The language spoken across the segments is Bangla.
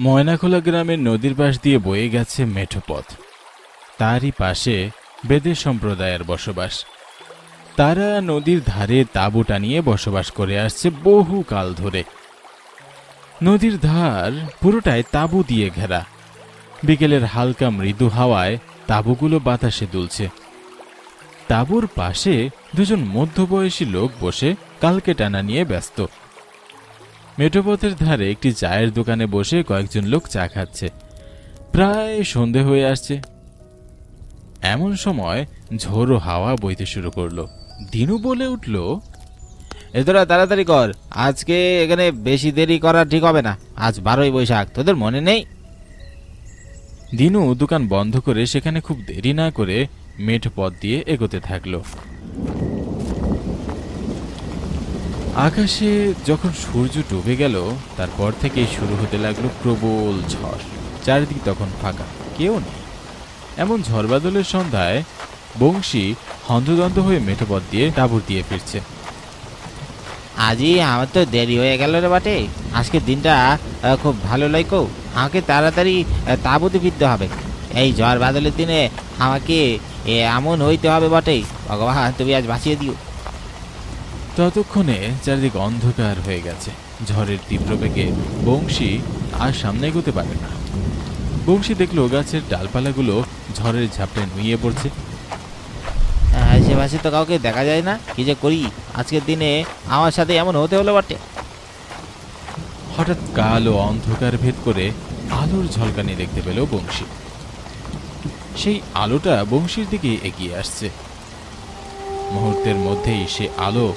ময়নাখোলা গ্রামের নদীর পাশ দিয়ে বয়ে গেছে মেঠো পথ। তারই পাশে বেদে সম্প্রদায়ের বসবাস। তারা নদীর ধারে তাঁবু টানিয়ে বসবাস করে আসছে বহু কাল ধরে। নদীর ধার পুরোটাই তাঁবু দিয়ে ঘেরা। বিকেলের হালকা মৃদু হাওয়ায় তাঁবুগুলো বাতাসে দুলছে। তাঁবুর পাশে দুজন মধ্যবয়সী লোক বসে কালকে টানা নিয়ে ব্যস্ত। মেঠোপথের ধারে একটি চায়ের দোকানে বসে কয়েকজন লোক চা খাচ্ছে। প্রায় সন্ধে হয়ে আসছে। এমন সময় ঝোড়ো হাওয়া বইতে শুরু করলো। দিনু বলে উঠল, তোরা তাড়াতাড়ি কর, আজকে এখানে বেশি দেরি করা ঠিক হবে না। আজ 12ই বৈশাখ, তোদের মনে নেই? দিনু দোকান বন্ধ করে সেখানে খুব দেরি না করে মেঠো পথ দিয়ে এগোতে থাকলো। আকাশে যখন সূর্য ডুবে গেল তারপর থেকেই শুরু হতে লাগলো প্রবল ঝড়। চারিদিক তখন ফাঁকা, কেউ নেই। এমন ঝড় বাদলের সন্ধ্যায় বংশী হন্তদন্ত হয়ে মেঠো পথ দিয়ে তাঁবুর দিয়ে ফিরছে। আজই আমার তো দেরি হয়ে গেল রে বাটে। আজকের দিনটা খুব ভালো লাগো। আমাকে তাড়াতাড়ি তাঁবুতে ফিরতে হবে। এই ঝড় বাদলের দিনে আমাকে এমন হইতে হবে বটে। ভগবান, তুমি আজ বাঁচিয়ে দিও। ততক্ষণে চারিদিক অন্ধকার হয়ে গেছে। ঝড়ের তীব্র বেগে বংশী আর সামনে এগোতে পারে না। বংশী দেখলো গাছের ডালপালাগুলো ঝড়ের ঝাপটে নুয়ে পড়ছে। আশেপাশে তো কাউকে দেখা যায় না, কি যে করি। আজকের দিনে আমার সাথে এমন হতে হলো বটে। হঠাৎ কালো অন্ধকার ভেদ করে আলোর ঝলকানি দেখতে পেল বংশী। সেই আলোটা বংশীর দিকে এগিয়ে আসছে। মুহূর্তের মধ্যেই সে আলো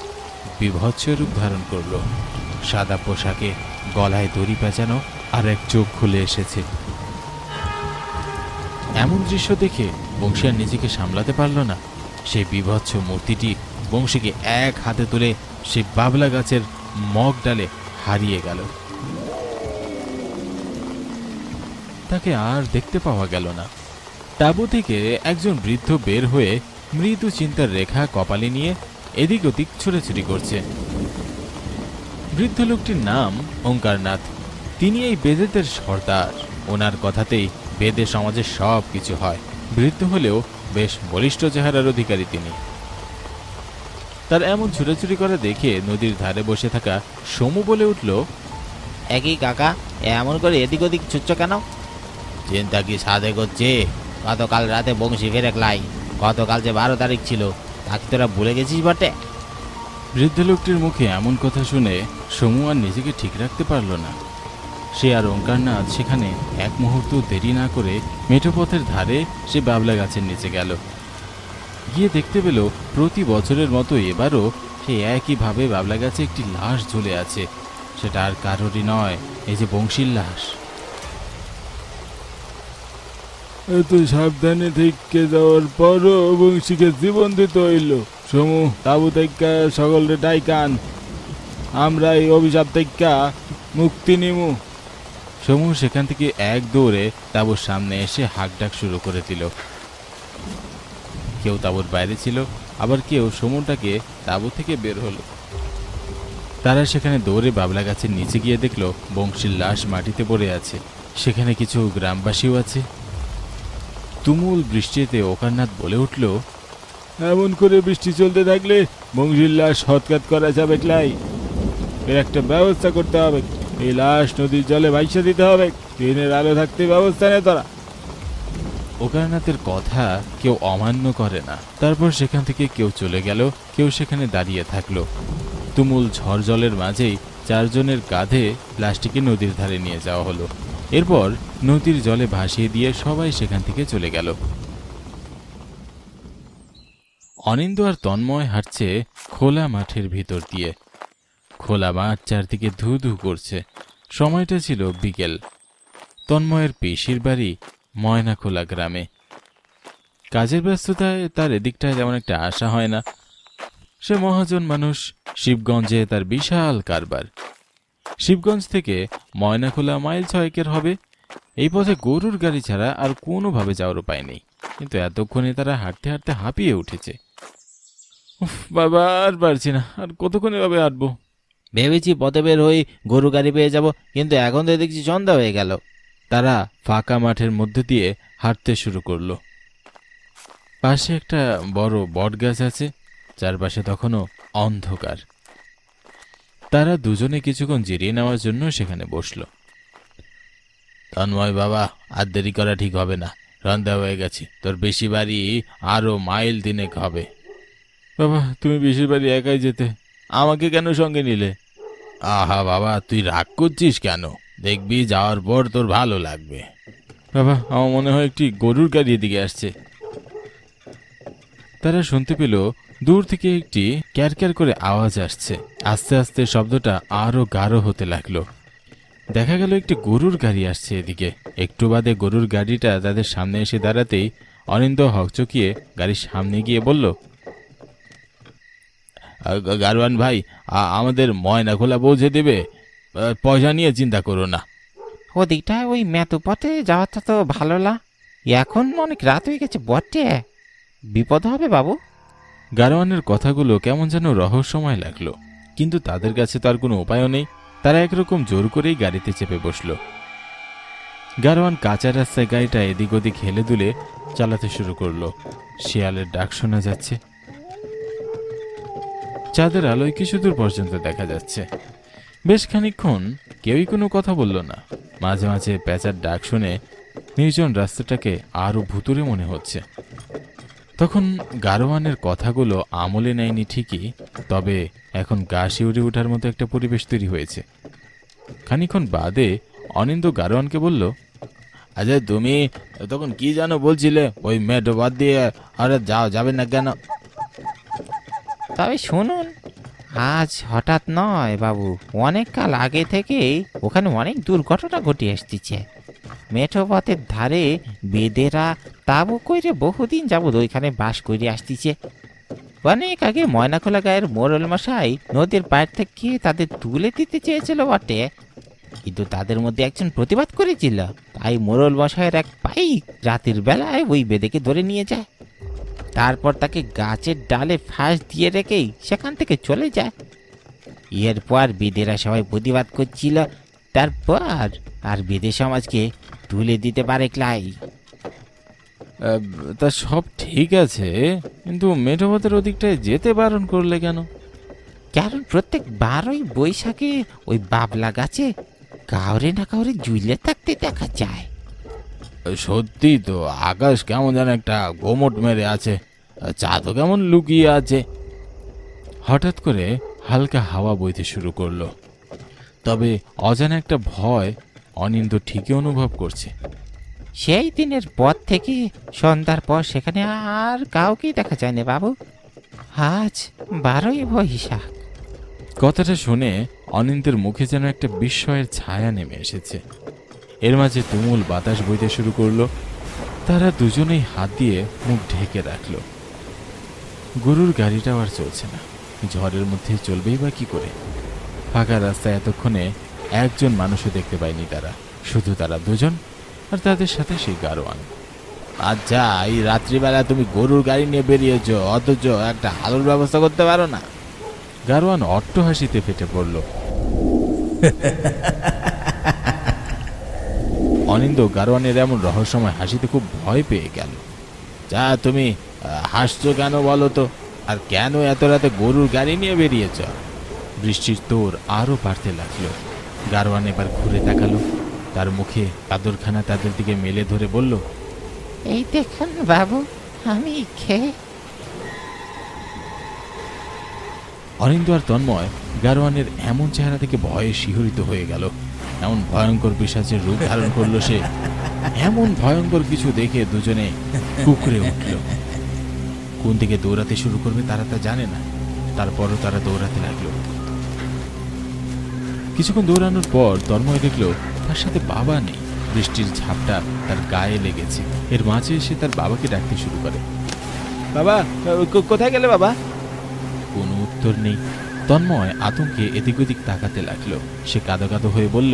বিভৎস রূপ ধারণ করলো। সাদা পোশাকে, গলায় দড়ি পেঁচানো, আর এক চোখ খুলে এসেছে। এমন দৃশ্য দেখে বংশী আর নিজেকে সামলাতে পারল না। সেই বিভৎস মূর্তিটি বংশীকে এক হাতে তুলে সেই বাবলা গাছের মগ ডালে হারিয়ে গেল। তাকে আর দেখতে পাওয়া গেল না। তাঁবু থেকে একজন বৃদ্ধ বের হয়ে মৃদু চিন্তার রেখা কপালে নিয়ে এদিক ওদিক ছুটাছুটি করছে। বৃদ্ধ লোকটির নাম ওঙ্কারনাথ। তিনি এই বেদেদের সর্দার। ওনার কথাতেই বেদে সমাজে সব কিছু হয়। বৃদ্ধ হলেও বেশ বলিষ্ঠ চেহারার অধিকারী তিনি। তার এমন ছুটাছুটি করা দেখে নদীর ধারে বসে থাকা সমু বলে উঠল, একই কাকা, এমন করে এদিক ওদিক ছুটছ কেন? চিন্তা কি সাধে করছে? গতকাল রাতে বংশী ফেরেকলাই। গতকাল যে 12 তারিখ ছিল, তাকে তোরা ভুলে গেছিস বটে। বৃদ্ধ লোকটির মুখে এমন কথা শুনে সমু আর নিজেকে ঠিক রাখতে পারল না। সে আর ওঙ্কারনাথ সেখানে এক মুহূর্ত দেরি না করে মেঠো পথের ধারে সে বাবলা গাছের নিচে গেল। গিয়ে দেখতে পেল প্রতি বছরের মতো এবারও সে একইভাবে বাবলা গাছে একটি লাশ ঝুলে আছে। সেটা আর কারোরই নয়, এই যে বংশীর লাশ। এত সাবধানে থেকে যাওয়ার পরও বংশীকে জীবন দিতে হইল। সমু, তাবু থেকে সকলে ডাইকান, আমরা এই অভিশাপ থেকে মুক্তি নিমু। সমু সেখান থেকে এক দৌড়ে তাঁবুর সামনে এসে হাঁকডাক শুরু করে দিল। কেউ তাঁবুর বাইরে ছিল, আবার কেউ সমুটাকে তাঁবু থেকে বের হলো। তারা সেখানে দৌড়ে বাবলা গাছের নিচে গিয়ে দেখলো বংশীর লাশ মাটিতে পড়ে আছে। সেখানে কিছু গ্রামবাসীও আছে। তুমুল বৃষ্টিতে ওঙ্কারনাথ বলে উঠল, এমন করে বৃষ্টি চলতে থাকলে বংশীর লাশ হৎকাত করা যাবে ক্লাই। এর একটা ব্যবস্থা করতে হবে। এই লাশ নদীর জলে ভাইসা দিতে হবে। দিনের আলো থাকতে ব্যবস্থা নেই তোরা। ওঙ্কারনাথের কথা কেউ অমান্য করে না। তারপর সেখান থেকে কেউ চলে গেল, কেউ সেখানে দাঁড়িয়ে থাকলো। তুমুল ঝড় জলের মাঝেই চারজনের কাঁধে লাশটিকে নদীর ধারে নিয়ে যাওয়া হলো। এরপর নদীর জলে ভাসিয়ে দিয়ে সবাই সেখান থেকে চলে গেল। অনিন্দ আর তন্ময় হাঁটছে খোলা মাঠের ভিতর দিয়ে। খোলা মাঠ চারদিকে ধু ধু করছে। সময়টা ছিল বিকেল। তন্ময়ের পিসির বাড়ি ময়নাখোলা গ্রামে। কাজের ব্যস্ততায় তার এদিকটায় তেমন একটা আশা হয় না। সে মহাজন মানুষ। শিবগঞ্জে তার বিশাল কারবার। শিবগঞ্জ থেকে ময়নাখোলা মাইল 6 হবে। এই পথে গরুর গাড়ি ছাড়া আর কোনোভাবে যাওয়ার উপায় নেই। কিন্তু এতক্ষণে তারা হাঁটতে হাঁটতে হাঁপিয়ে উঠেছে। উফ বাবা, আর পারছি না। আর কতক্ষণ এভাবে হাঁটবো? ভেবেছি পথে বের হই, গরু গাড়ি পেয়ে যাব, কিন্তু এখন তো দেখছি সন্ধ্যা হয়ে গেল। তারা ফাঁকা মাঠের মধ্যে দিয়ে হাঁটতে শুরু করলো। পাশে একটা বড় বটগাছ আছে, চারপাশে তখনও অন্ধকার। তারা দুজনে কিছুক্ষণ জিরিয়ে নেওয়ার জন্য সেখানে বসল। তন্ময় বাবা, আর দেরি করা ঠিক হবে না, সন্ধ্যা হয়ে গেছে। তোর বেশি বাড়ি আরো মাইল দিনেক হবে। বাবা, তুমি বেশি বাড়ি একাই যেতে, আমাকে কেন সঙ্গে নিলে? আহা বাবা, তুই রাগ করছিস কেন? দেখবি যাওয়ার পর তোর ভালো লাগবে। বাবা, আমার মনে হয় একটি গরুর গাড়ি এদিকে আসছে। তারা শুনতে পেল দূর থেকে একটি ক্যারক্যার করে আওয়াজ আসছে। আস্তে আস্তে শব্দটা আরো গাঢ় হতে লাগলো। দেখা গেল একটি গরুর গাড়ি আসছে এদিকে। একটু বাদে গরুর গাড়িটা তাদের সামনে এসে দাঁড়াতেই অনিন্দ হকচকিয়ে গাড়ির সামনে গিয়ে বলল, গারওয়ান ভাই, আমাদের ময়না খোলা পৌঁছে দেবে, পয়সা নিয়ে চিন্তা করো না। ওদিকটায় ওই মেতুপথে যাওয়াটা তো ভালো না, এখন অনেক রাত হয়ে গেছে বটে, বিপদ হবে বাবু। গারওয়ানের কথাগুলো কেমন যেন রহস্যময় লাগলো, কিন্তু তাদের কাছে তার কোনো উপায়ও নেই। তারা একরকম জোর করেই গাড়িতে চেপে বসল। গারওয়ান কাঁচা রাস্তায় গাড়িটা এদিক ওদিক হেলে দুলে চালাতে শুরু করলো। শিয়ালের ডাক শোনা যাচ্ছে। চাঁদের আলোয় কিছু দূর পর্যন্ত দেখা যাচ্ছে। বেশ খানিকক্ষণ কেউই কোনো কথা বলল না। মাঝে মাঝে প্যাঁচার ডাক শুনে নির্জন রাস্তাটাকে আরো ভুতুরে মনে হচ্ছে। তখন গারোয়ানের কথাগুলো আমলে নেয়নি ঠিকই, তবে এখন গা শিউরে ওঠার মতো একটা পরিবেশ তৈরি হয়েছে। খানিকক্ষণ বাদে অনিন্দ গারোয়ানকে বলল, আচ্ছা তুমি তখন কি জানো বলছিলে, ওই মেটো বাদ দিয়ে আর যাবে না কেন? তবে শুনুন, আজ হঠাৎ নয় বাবু, অনেক কাল আগে থেকেই ওখানে অনেক দুর্ঘটনা ঘটে আসতেছে। মেঠো পথের ধারে বেদেরা তাবু কইরে বহুদিন যাবৎ ওইখানে বাস করে আসতেছে। অনেক আগে ময়নাখোলা গায়ের মোড়ল মশাই নদীর পাড় থেকে তাদের তুলে দিতে চেয়েছিল বটে, কিন্তু তাদের মধ্যে একজন প্রতিবাদ করেছিল। তাই মোড়ল মশাইয়ের এক পাইক রাতের বেলায় ওই বেদেকে ধরে নিয়ে যায়, তারপর তাকে গাছের ডালে ফাঁস দিয়ে রেখেই সেখান থেকে চলে যায়। এরপর বেদেরা সবাই প্রতিবাদ করছিল, তারপর আর বেদে সমাজকে তুলে দিতে পারে ক্লাই। তা সব ঠিক আছে, কিন্তু মেঠোপথের ওদিকটায় যেতে বারণ করলে কেন? কারণ প্রত্যেক 12ই বৈশাখে ওই বাবলা গাছে কাউরে না কাউরে ঝুলে থাকতে দেখা যায়। সত্যি তো, আকাশ কেমন যেন একটা গোমট মেরে আছে, চাঁদও কেমন লুকিয়ে আছে। হঠাৎ করে হালকা হাওয়া বইতে শুরু করলো, তবে অজানা একটা ভয় অনিন্দ ঠিকই অনুভব করছে। সেই দিনের পর থেকে সন্ধ্যার পর সেখানে আর কাউকেই দেখা যায় না বাবু। আজ 12ই বৈশাখ। কথাটা শুনে অনিন্দের মুখে যেন একটা বিস্ময়ের ছায়া নেমে এসেছে। এর মাঝে তুমুল বাতাস বইতে শুরু করলো। তারা দুজনেই হাত দিয়ে মুখ ঢেকে রাখলো। গরুর গাড়িটাও আর চলছে না, ঝড়ের মধ্যে চলবেই বা কি করে? ফাঁকা রাস্তায় এতক্ষণে একজন মানুষও দেখতে পায়নি তারা, শুধু তারা দুজন আর তাদের সাথে সেই গারোয়ান। আচ্ছা, এই রাত্রিবেলা তুমি গরুর গাড়ি নিয়ে বেরিয়েছ, অথচ একটা আলোর ব্যবস্থা করতে পারো না? গারোয়ান অট্ট হাসিতে ফেটে পড়ল। অনিন্দ গারোয়ানের এমন রহস্যময় হাসিতে খুব ভয় পেয়ে গেল। যা, তুমি হাসছো কেন বলো তো? আর কেন এত রাতে গরুর গাড়ি নিয়ে বেরিয়েছ? বৃষ্টির তোর আরো বাড়তে লাগলো। গারোয়ান এবার ঘুরে তাকালো, তার মুখে কাদরখানা তাদের দিকে মেলে ধরে বলল, এই দেখুন বাবু, আমি খেয়ে। অনিন্দ আর তন্ময় গারোয়ানের এমন চেহারা থেকে ভয়ে শিহরিত হয়ে গেল। এমন ভয়ঙ্কর পিশাচের রূপ ধারণ করলো সে। এমন ভয়ঙ্কর কিছু দেখে দুজনে কুকড়ে উঠল। কোন দিকে দৌড়াতে শুরু করবে তারা তা জানে না, তারপরও তারা দৌড়াতে লাগলো। কিছুক্ষণ দৌড়ানোর পর তন্ময় দেখলো তার সাথে বাবা নেই। বৃষ্টির ঝাপটা তার গায়ে লেগেছে। এর মাঝে এসে তার বাবাকে ডাকতে শুরু করে, বাবা কোথায় গেলে বাবা? কোনো উত্তর নেই। তন্ময় আতঙ্কে এদিক ওদিক তাকাতে লাগলো। সে কাঁদো কাঁদো হয়ে বলল,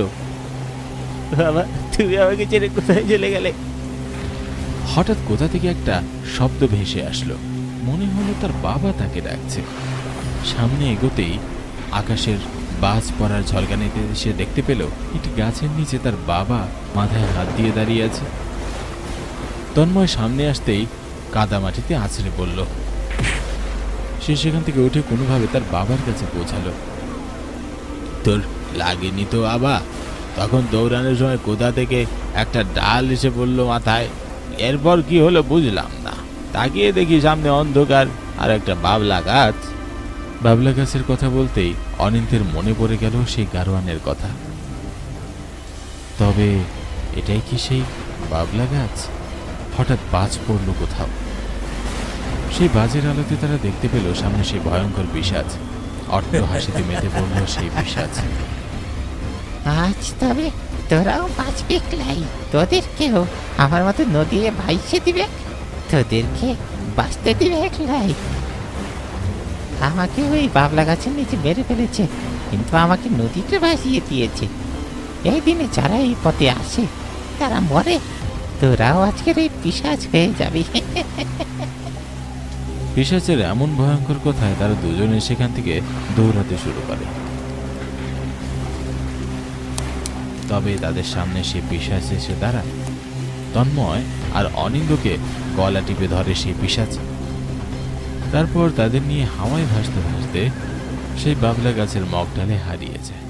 বাবা, তুমি আমাকে ছেড়ে কোথায় চলে গেলে? হঠাৎ কোথা থেকে একটা শব্দ ভেসে আসলো। মনে হলো তার বাবা তাকে ডাকছে। সামনে এগোতেই আকাশের বাজ পড়ার ঝলকানিতে সে দেখতে পেল একটি গাছের নিচে তার বাবা মাথায় হাত দিয়ে দাঁড়িয়ে আছে। তন্ময় সামনে আসতেই কাদা মাটিতে আছড়ে পড়ল। সে সেখান থেকে উঠে কোনোভাবে তার বাবার কাছে পৌঁছালো। তোর লাগেনি তো বাবা? তখন দৌড়ানোর সময় কোথা থেকে একটা ডাল এসে পড়লো মাথায়। এরপর কি হলো বুঝলাম না, তাকিয়ে দেখি সামনে অন্ধকার আর একটা বাবলা গাছ। বাবলা গাছের কথা বলতেই অনিন্দের মনে পড়ে গেল সেই গারোয়ানের কথা। তবে এটাই কি সেই বাবলা গাছ? হঠাৎ বাজ পড়ল কোথাও। সেই বাজের আলোতে তারা দেখতে পেল সামনে সেই ভয়ঙ্কর পিশাচ। অট্ট হাসিতে মেতে পড়ল সেই পিশাচ। আজ তবে তোরাও বাঁচবে ক্লাই, তোদেরকেও আমার মতো নদীতে ভাইসে দিবে, তোদেরকে বাঁচতে দিবে ক্লাই। আমাকে ওই বাবলা গাছের নিচে মেরে ফেলেছে, কিন্তু আমাকে নদীতে ভাসিয়ে দিয়েছে। এই দিনে যারা এই পথে আসে তারা মরে, তোরাও আজকের এই পিশাচ হয়ে যাবি। পিশাচের এমন ভয়ঙ্কর কথায় তারা দুজনে সেখান থেকে দৌড়াতে শুরু করে। তবে তাদের সামনে সে পিশাচ এসে দাঁড়ায়। তন্ময় আর অনিন্দকে গলা টিপে ধরে সেই পিশাচ। তারপর তাদের নিয়ে হাওয়ায় ভাসতে ভাসতে সেই বাবলা গাছের মগডালে হারিয়ে যায়।